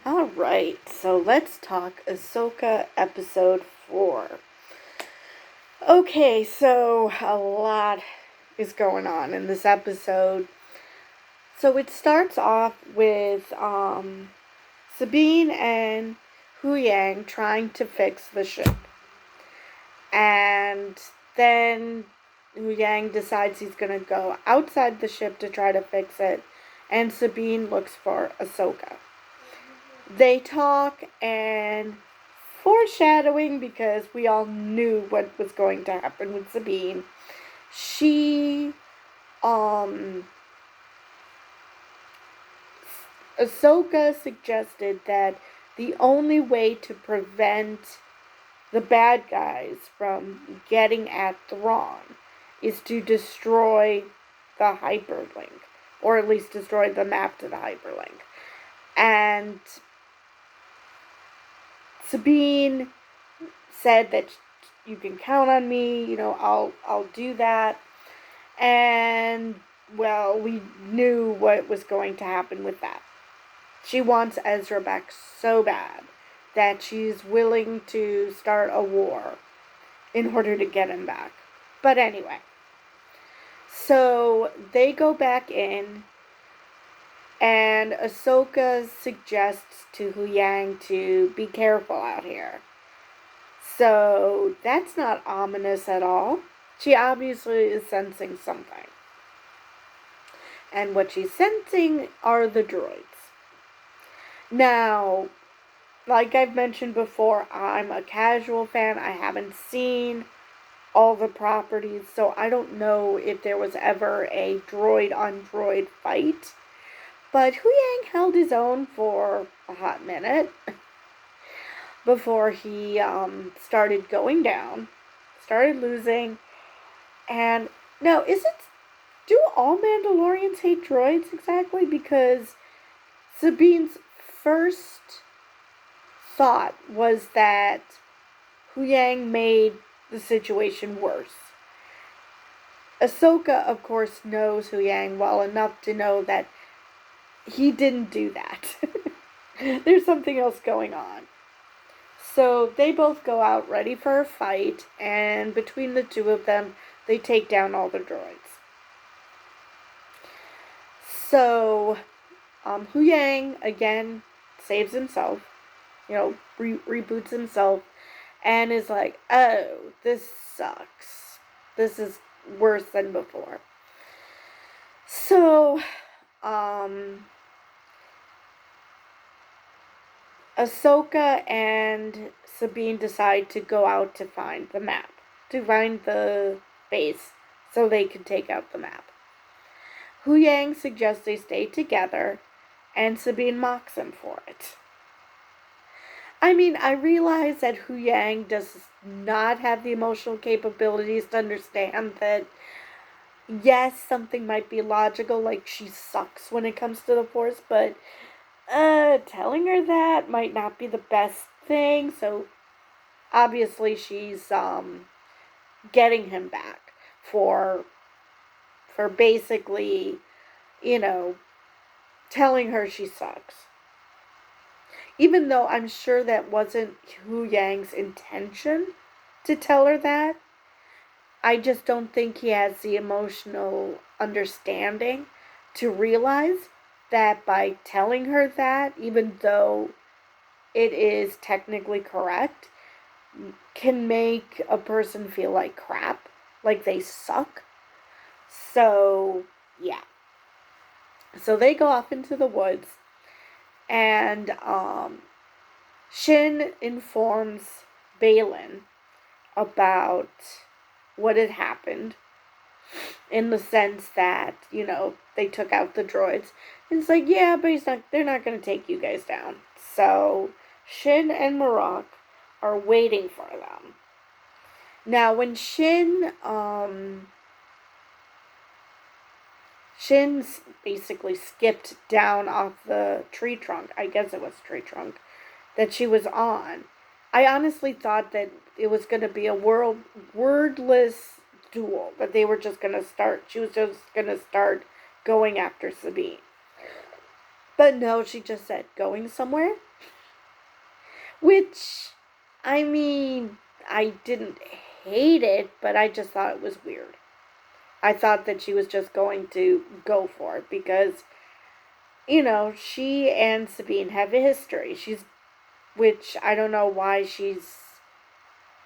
Alright, so let's talk Ahsoka episode 4. Okay, so a lot is going on in this episode. So it starts off with Sabine and Hu Yang trying to fix the ship. And then Hu Yang decides he's going to go outside the ship to try to fix it. And Sabine looks for Ahsoka. They talk, and foreshadowing, because we all knew what was going to happen with Sabine. She, Ahsoka suggested that the only way to prevent the bad guys from getting at Thrawn is to destroy the hyperlink, or at least destroy the map to the hyperlink. And Sabine said that you can count on me, I'll do that. And well, we knew what was going to happen with that. She wants Ezra back so bad that she's willing to start a war in order to get him back. But anyway, so they go back in, and Ahsoka suggests to Hu Yang to be careful out here. So that's not ominous at all. She obviously is sensing something. And what she's sensing are the droids. Now, like I've mentioned before, I'm a casual fan. I haven't seen all the properties, so I don't know if there was ever a droid on droid fight. But Hu Yang held his own for a hot minute before he started going down, started losing. And now, do all Mandalorians hate droids exactly? Because Sabine's first thought was that Hu Yang made the situation worse. Ahsoka, of course, knows Hu Yang well enough to know that he didn't do that. There's something else going on. So they both go out ready for a fight, and between the two of them, they take down all the droids. So Hu Yang, again, saves himself, reboots himself, and is like, oh, this sucks. This is worse than before. So, Ahsoka and Sabine decide to go out to find the map, to find the base, so they can take out the map. Hu Yang suggests they stay together, and Sabine mocks him for it. I mean, I realize that Hu Yang does not have the emotional capabilities to understand that, yes, something might be logical, like she sucks when it comes to the Force, but telling her that might not be the best thing. So obviously she's getting him back for basically, telling her she sucks. Even though I'm sure that wasn't Hu Yang's intention to tell her that, I just don't think he has the emotional understanding to realize that by telling her that, even though it is technically correct, can make a person feel like crap, like they suck. So, yeah. So they go off into the woods, and Shin informs Balin about what had happened, in the sense that, they took out the droids. And it's like, yeah, but they're not going to take you guys down. So Shin and Morocc are waiting for them. Now, when Shin basically skipped down off the tree trunk, I guess it was tree trunk, that she was on, I honestly thought that it was going to be a wordless duel, that they were just going to start, she was just going to start going after Sabine. But no, she just said, going somewhere? Which, I mean, I didn't hate it, but I just thought it was weird. I thought that she was just going to go for it because, she and Sabine have a history. Which I don't know why she's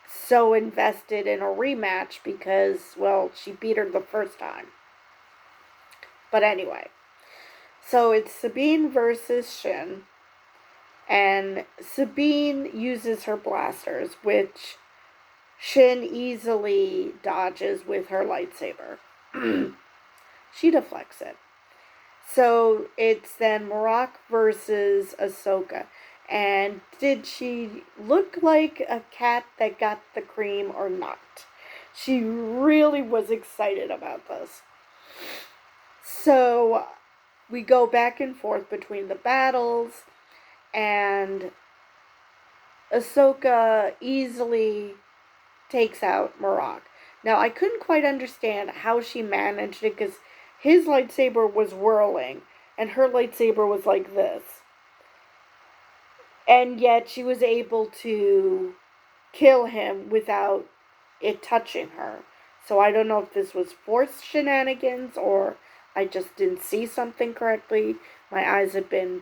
so invested in a rematch because, well, she beat her the first time. But anyway, so it's Sabine versus Shin, and Sabine uses her blasters, which Shin easily dodges with her lightsaber. She deflects it. So it's then Morocc versus Ahsoka. And did she look like a cat that got the cream or not? She really was excited about this. So we go back and forth between the battles, and Ahsoka easily takes out Morocc. Now, I couldn't quite understand how she managed it because his lightsaber was whirling and her lightsaber was like this. And yet she was able to kill him without it touching her. So I don't know if this was forced shenanigans or I just didn't see something correctly. My eyes have been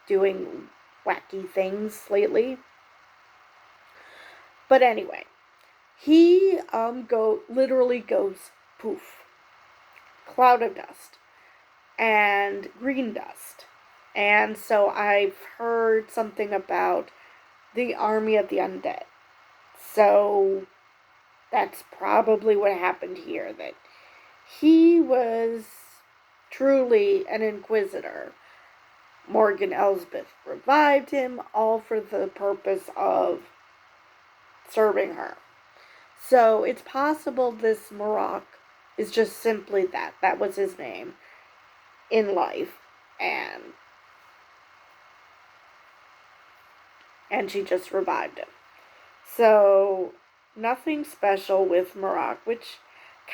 doing wacky things lately. But anyway, he literally goes poof. Cloud of dust and green dust. And so I've heard something about the army of the undead. So that's probably what happened here, that he was truly an inquisitor. Morgan Elsbeth revived him, all for the purpose of serving her. So it's possible this Morocc is just simply that. That was his name in life. And she just revived him. So nothing special with Morocc, which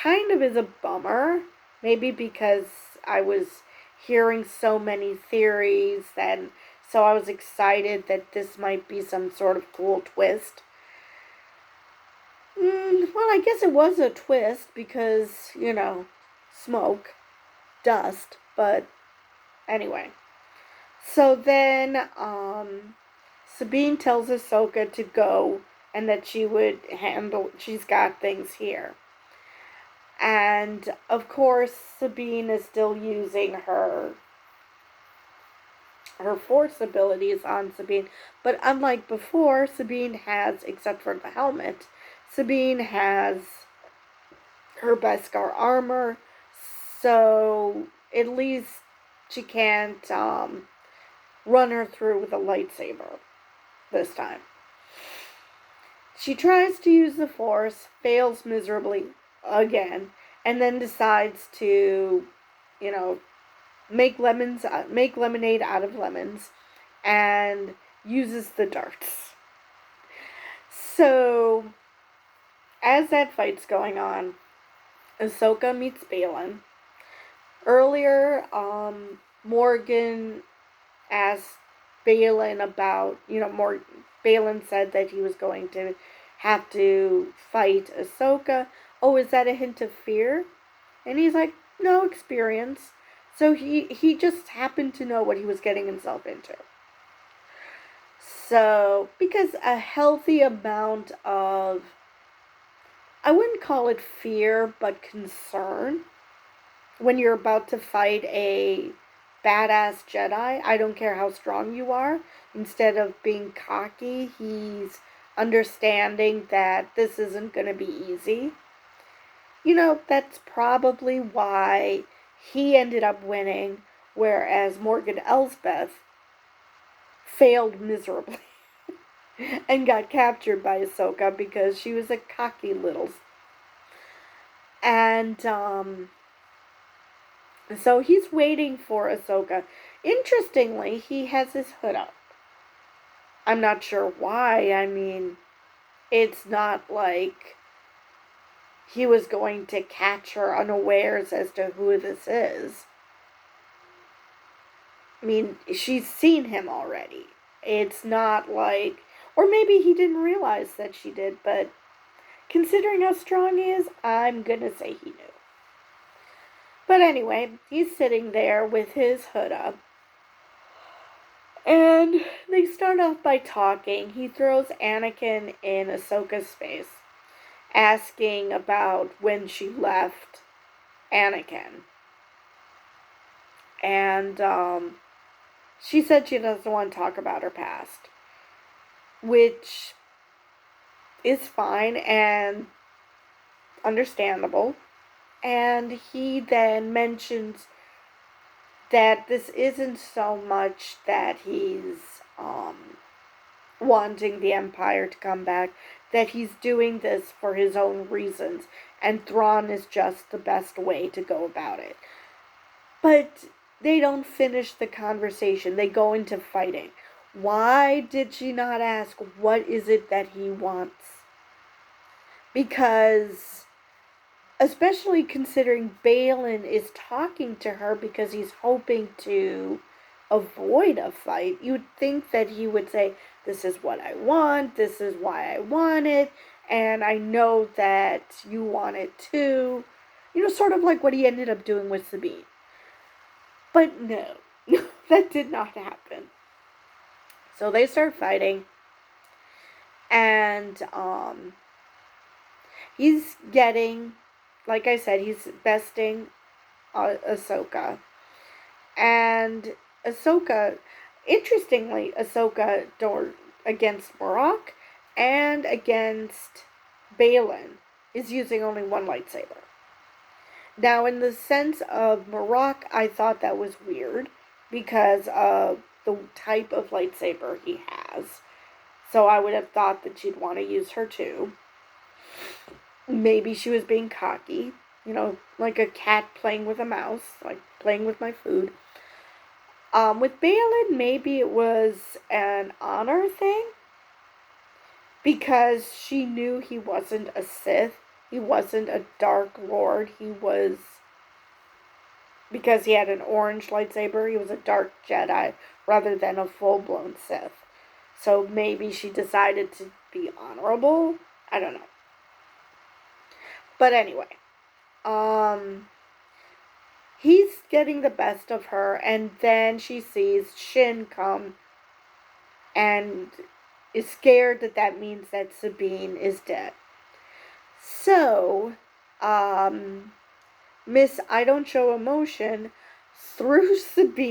kind of is a bummer. Maybe because I was hearing so many theories, and so I was excited that this might be some sort of cool twist. Well, I guess it was a twist because, smoke, dust, but anyway. So then, Sabine tells Ahsoka to go and that she's got things here. And, of course, Sabine is still using her force abilities on Sabine. But unlike before, Sabine has, except for the helmet, Sabine has her Beskar armor, so at least she can't run her through with a lightsaber this time. She tries to use the Force, fails miserably again, and then decides to, make lemonade out of lemons, and uses the darts. So as that fight's going on, Ahsoka meets Balin. Earlier, Morgan asked Balin about, Balin said that he was going to have to fight Ahsoka. Oh, is that a hint of fear? And he's like, no, experience. So he just happened to know what he was getting himself into. So, because a healthy amount of, I wouldn't call it fear, but concern when you're about to fight a badass Jedi. I don't care how strong you are. Instead of being cocky, he's understanding that this isn't going to be easy. That's probably why he ended up winning, whereas Morgan Elsbeth failed miserably and got captured by Ahsoka because she was a cocky little. And so he's waiting for Ahsoka. Interestingly, he has his hood up. I'm not sure why. I mean, it's not like he was going to catch her unawares as to who this is. I mean, she's seen him already. It's not like, or maybe he didn't realize that she did, but considering how strong he is, I'm gonna say he knew. But anyway, he's sitting there with his hood up. And they start off by talking. He throws Anakin in Ahsoka's face, asking about when she left Anakin. And she said she doesn't want to talk about her past, which is fine and understandable. And he then mentions that this isn't so much that he's wanting the Empire to come back, that he's doing this for his own reasons, and Thrawn is just the best way to go about it. But they don't finish the conversation. They go into fighting. Why did she not ask, what is it that he wants? Because, especially considering Balin is talking to her because he's hoping to avoid a fight, you'd think that he would say, this is what I want, this is why I want it, and I know that you want it too. You know, sort of like what he ended up doing with Sabine. But no, that did not happen. So they start fighting, and he's getting, like I said, he's besting Ahsoka. And Ahsoka, interestingly, Ahsoka against Morocc and against Balin is using only one lightsaber. Now, in the sense of Morocc, I thought that was weird because of the type of lightsaber he has. So I would have thought that she'd want to use her too. Maybe she was being cocky, you know, like a cat playing with a mouse, like playing with my food. With Balin, maybe it was an honor thing because she knew he wasn't a Sith. He wasn't a Dark Lord. He was, because he had an orange lightsaber, he was a Dark Jedi rather than a full-blown Sith. So maybe she decided to be honorable. I don't know. But anyway, he's getting the best of her, and then she sees Shin come and is scared that that means that Sabine is dead. So, Miss I Don't Show Emotion threw Shin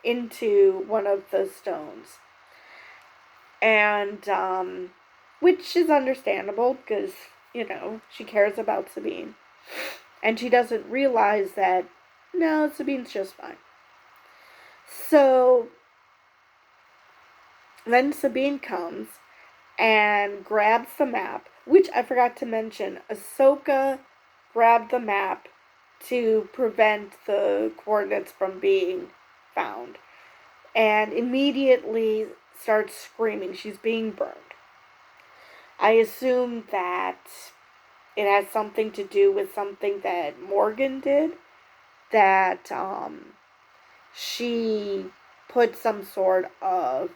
into one of the stones. And, which is understandable because, you know, she cares about Sabine. And she doesn't realize that, no, Sabine's just fine. So, then Sabine comes and grabs the map, which I forgot to mention. Ahsoka grabbed the map to prevent the coordinates from being found. And immediately starts screaming. She's being burned. I assume that it has something to do with something that Morgan did. That she put some sort of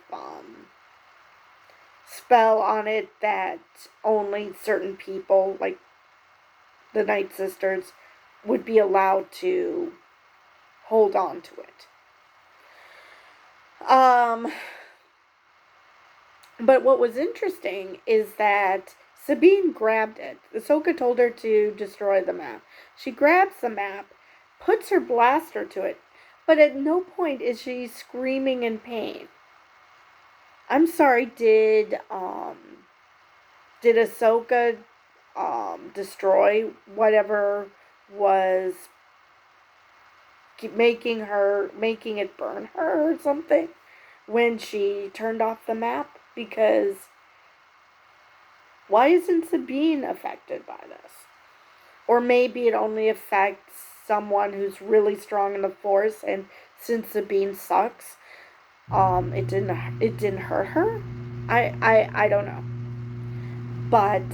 spell on it that only certain people, like the Night Sisters, would be allowed to hold on to it. But what was interesting is that Sabine grabbed it. Ahsoka told her to destroy the map. She grabs the map, puts her blaster to it, but at no point is she screaming in pain. I'm sorry, did Ahsoka destroy whatever was making it burn her or something when she turned off the map? Because why isn't Sabine affected by this? Or maybe it only affects someone who's really strong in the Force, and since Sabine sucks, it didn't hurt her. I don't know. But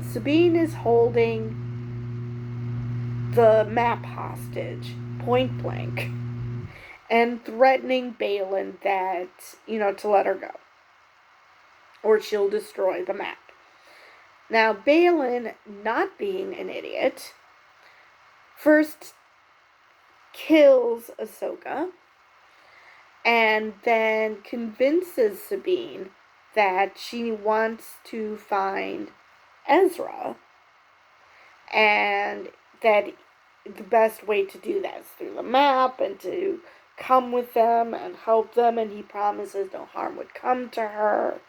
Sabine is holding the map hostage, point blank. and threatening Balin that, to let her go, or she'll destroy the map. Now, Balin, not being an idiot, first kills Ahsoka and then convinces Sabine that she wants to find Ezra, and that the best way to do that is through the map, and to come with them and help them, and he promises no harm would come to her.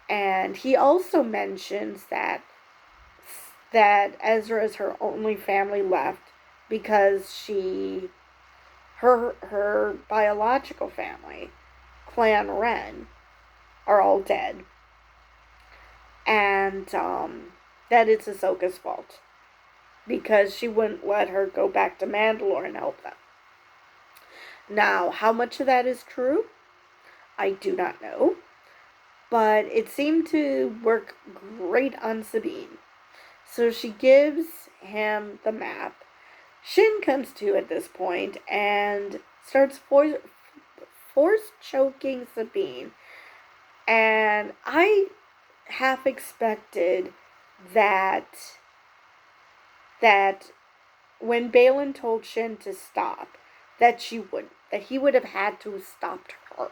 And he also mentions that Ezra is her only family left, because her biological family, Clan Wren, are all dead. And that it's Ahsoka's fault, because she wouldn't let her go back to Mandalore and help them. Now, how much of that is true, I do not know. But it seemed to work great on Sabine. So she gives him the map. Shin comes to at this point and starts force choking Sabine. And I half expected that when Balin told Shin to stop, that he would have had to have stopped her.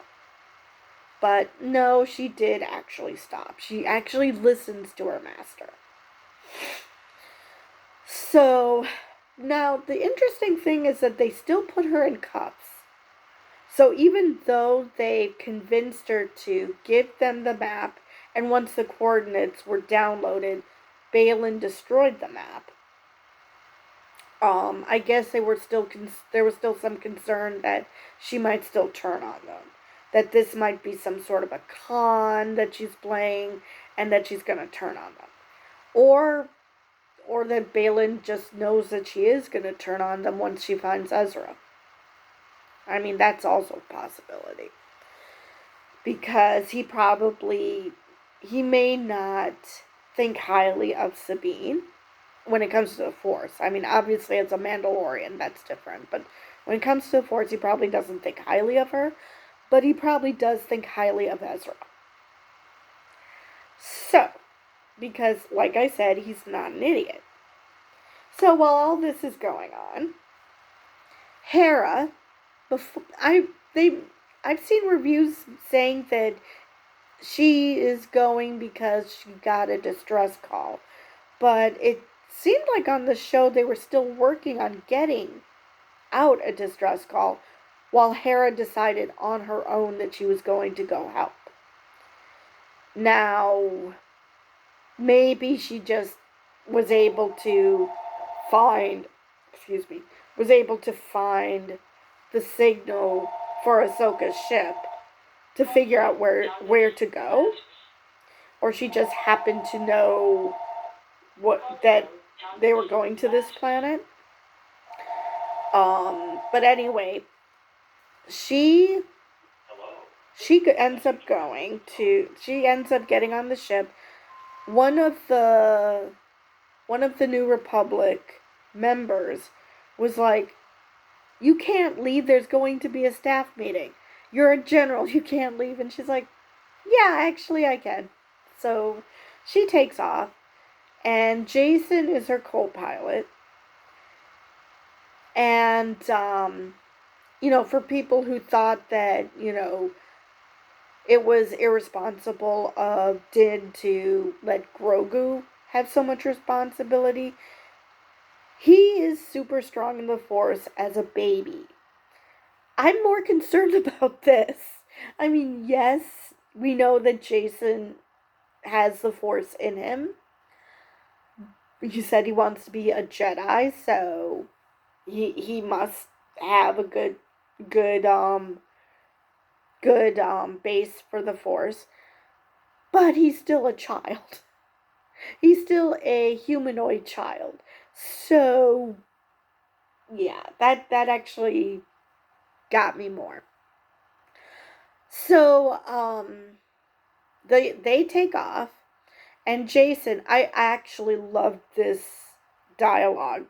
But no, she did actually stop. She actually listens to her master. So, now the interesting thing is that they still put her in cuffs. So even though they convinced her to give them the map, and once the coordinates were downloaded, Balin destroyed the map. I guess there was still some concern that she might still turn on them. That this might be some sort of a con that she's playing, and that she's going to turn on them. Or that Balin just knows that she is going to turn on them once she finds Ezra. I mean, that's also a possibility. Because he may not think highly of Sabine when it comes to the Force. I mean, obviously as a Mandalorian, that's different. But when it comes to the Force, he probably doesn't think highly of her. But he probably does think highly of Ezra. So, because, like I said, he's not an idiot. So while all this is going on, Hera, I've seen reviews saying that she is going because she got a distress call. But it seemed like on the show they were still working on getting out a distress call, while Hera decided on her own that she was going to go help. Now, maybe she just was able to find the signal for Ahsoka's ship to figure out where to go. Or she just happened to know that they were going to this planet. But anyway, she ends up getting on the ship. One of the New Republic members was like, "You can't leave, there's going to be a staff meeting. You're a general, you can't leave." And she's like, "Yeah, actually I can." So she takes off, and Jason is her co-pilot. And for people who thought that, it was irresponsible of Din to let Grogu have so much responsibility, he is super strong in the Force as a baby. I'm more concerned about this. I mean, yes, we know that Jason has the Force in him. He said he wants to be a Jedi, so he must have a good base for the Force. But he's still a child. He's still a humanoid child. So, yeah, that actually got me more. So, they take off, and Jason, I actually loved this dialogue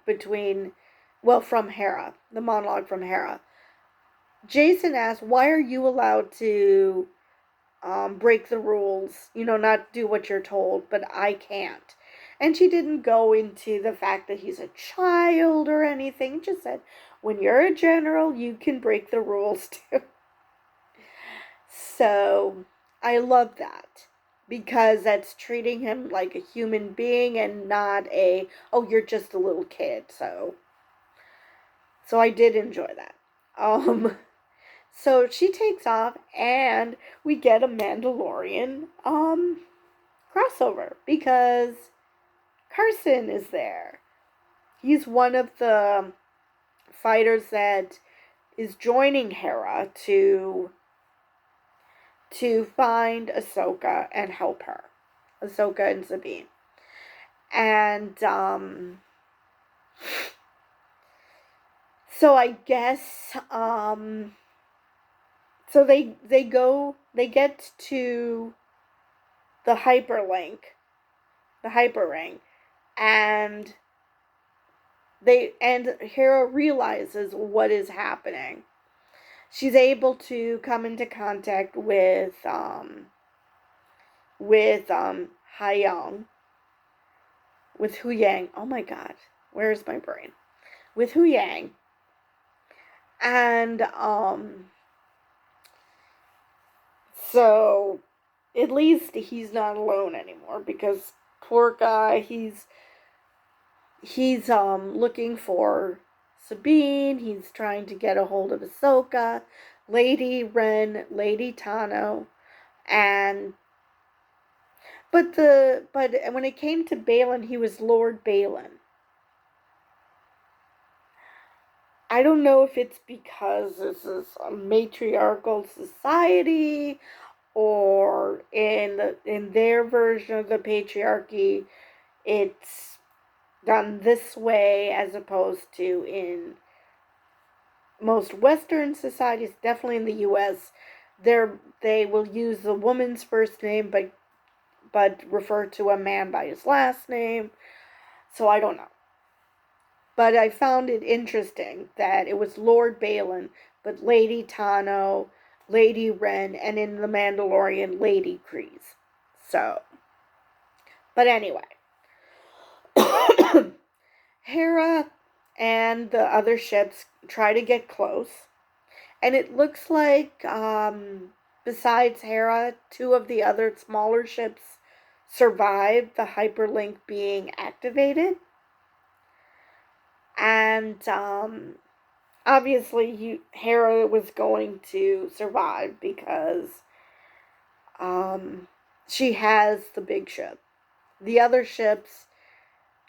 from Hera, the monologue from Hera. Jason asks, why are you allowed to break the rules, not do what you're told, but I can't? And she didn't go into the fact that he's a child or anything. Just said, when you're a general, you can break the rules too. So I love that because that's treating him like a human being and not oh, you're just a little kid. So I did enjoy that. So she takes off and we get a Mandalorian crossover because Carson is there. He's one of the fighters that is joining Hera to find Ahsoka and help her. Ahsoka and Sabine. And so I guess so they get to the hyperring, and Hera realizes what is happening. She's able to come into contact with Hayang, with Hu Yang. Oh my god, where's my brain? With Hu Yang. And so at least he's not alone anymore, because poor guy, he's looking for Sabine. He's trying to get a hold of Ahsoka, Lady Ren, Lady Tano, and but when it came to Balin, he was Lord Balin. I don't know if it's because this is a matriarchal society, or in their version of the patriarchy, it's done this way as opposed to in most Western societies. Definitely in the U.S., they will use the woman's first name, but refer to a man by his last name. So I don't know. But I found it interesting that it was Lord Balin, but Lady Tano, Lady Ren, and in The Mandalorian, Lady Kryze. So, but anyway. Hera and the other ships try to get close. And it looks like, besides Hera, two of the other smaller ships survived the hyperlink being activated. And obviously, Hera was going to survive because she has the big ship. The other ships,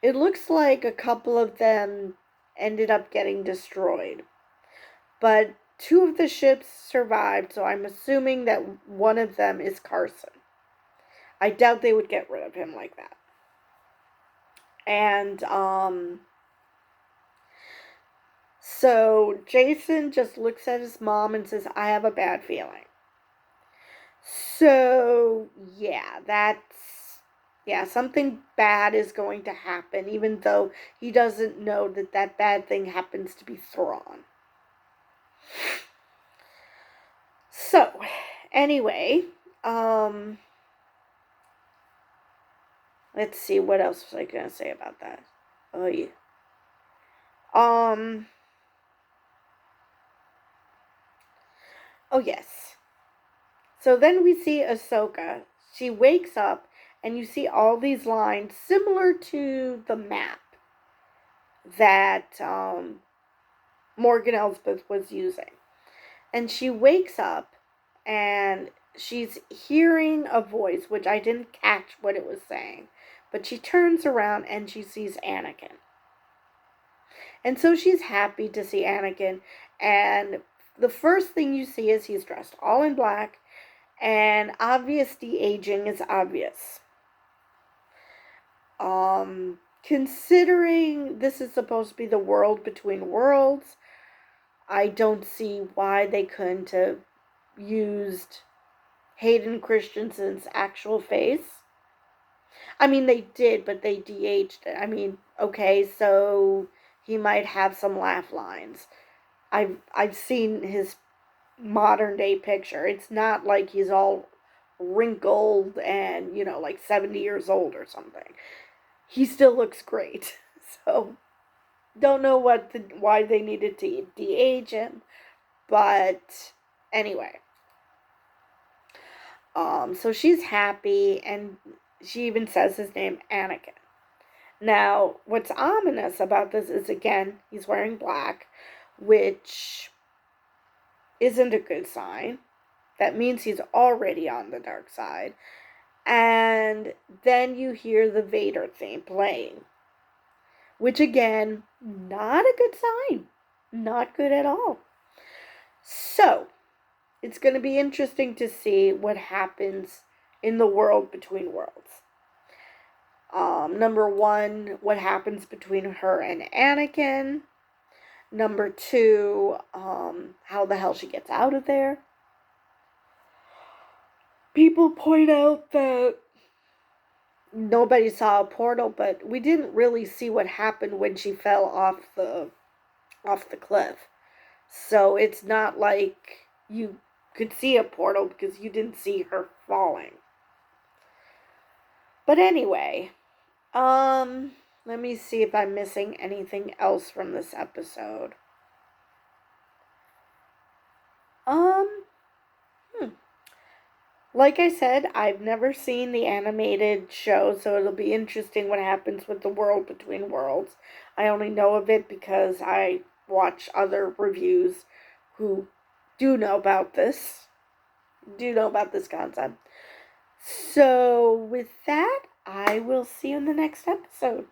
it looks like a couple of them ended up getting destroyed. But two of the ships survived, so I'm assuming that one of them is Carson. I doubt they would get rid of him like that. And so Jason just looks at his mom and says, I have a bad feeling. So something bad is going to happen, even though he doesn't know that bad thing happens to be Thrawn. So, anyway, let's see, what else was I going to say about that? Oh, yeah. Oh, yes. So then we see Ahsoka. She wakes up, and you see all these lines similar to the map that Morgan Elsbeth was using. And she wakes up, and she's hearing a voice, which I didn't catch what it was saying. But she turns around, and she sees Anakin. And so she's happy to see Anakin. And the first thing you see is he's dressed all in black. And obvious de-aging is obvious. Considering this is supposed to be the world between worlds, I don't see why they couldn't have used Hayden Christensen's actual face. I mean, they did, but they de-aged it. I mean, okay, so he might have some laugh lines. I've seen his modern day picture. It's not like he's all wrinkled and, like 70 years old or something. He still looks great. So, don't know why they needed to de-age him, but anyway. So she's happy, and she even says his name, Anakin. Now, what's ominous about this is, again, he's wearing black, which isn't a good sign. That means he's already on the dark side. And then you hear the Vader theme playing, which, again, not a good sign. Not good at all. So, it's going to be interesting to see what happens in the world between worlds. Number one, what happens between her and Anakin. Number two, how the hell she gets out of there. People point out that nobody saw a portal, but we didn't really see what happened when she fell off the cliff. So it's not like you could see a portal because you didn't see her falling. But anyway, let me see if I'm missing anything else from this episode. Like I said, I've never seen the animated show, so it'll be interesting what happens with the world between worlds. I only know of it because I watch other reviews who do know about this concept. So, with that, I will see you in the next episode.